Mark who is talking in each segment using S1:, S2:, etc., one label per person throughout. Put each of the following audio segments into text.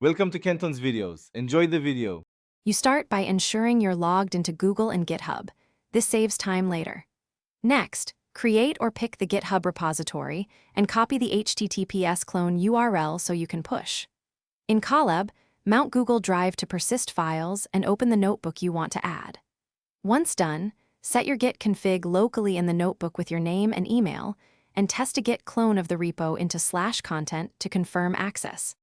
S1: Welcome to Kenton's videos. Enjoy the video.
S2: You start by ensuring you're logged into Google and GitHub. This saves time later. Next, create or pick the GitHub repository and copy the HTTPS clone URL so you can push. In Colab, mount Google Drive to persist files and open the notebook you want to add. Once done, set your Git config locally in the notebook with your name and email, and test a Git clone of the repo into /content to confirm access.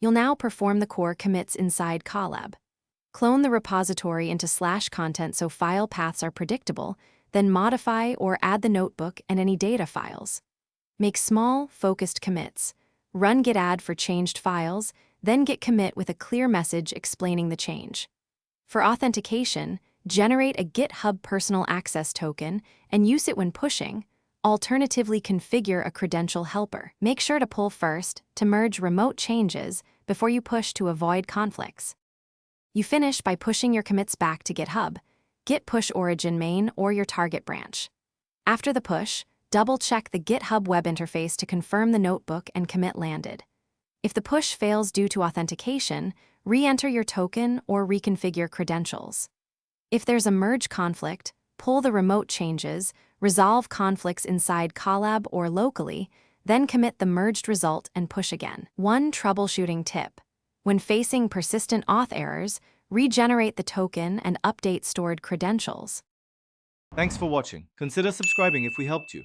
S2: You'll now perform the core commits inside Colab. Clone the repository into /content so file paths are predictable, then modify or add the notebook and any data files. Make small, focused commits. Run git add for changed files, then git commit with a clear message explaining the change. For authentication, generate a GitHub personal access token and use it when pushing. Alternatively, configure a credential helper. Make sure to pull first to merge remote changes before you push to avoid conflicts. You finish by pushing your commits back to GitHub, git push origin main or your target branch. After the push, double-check the GitHub web interface to confirm the notebook and commit landed. If the push fails due to authentication, re-enter your token or reconfigure credentials. If there's a merge conflict, pull the remote changes, resolve conflicts inside Colab or locally, then commit the merged result and push again. One troubleshooting tip: when facing persistent auth errors, regenerate the token and update stored credentials.
S1: Thanks for watching. Consider subscribing if we helped you.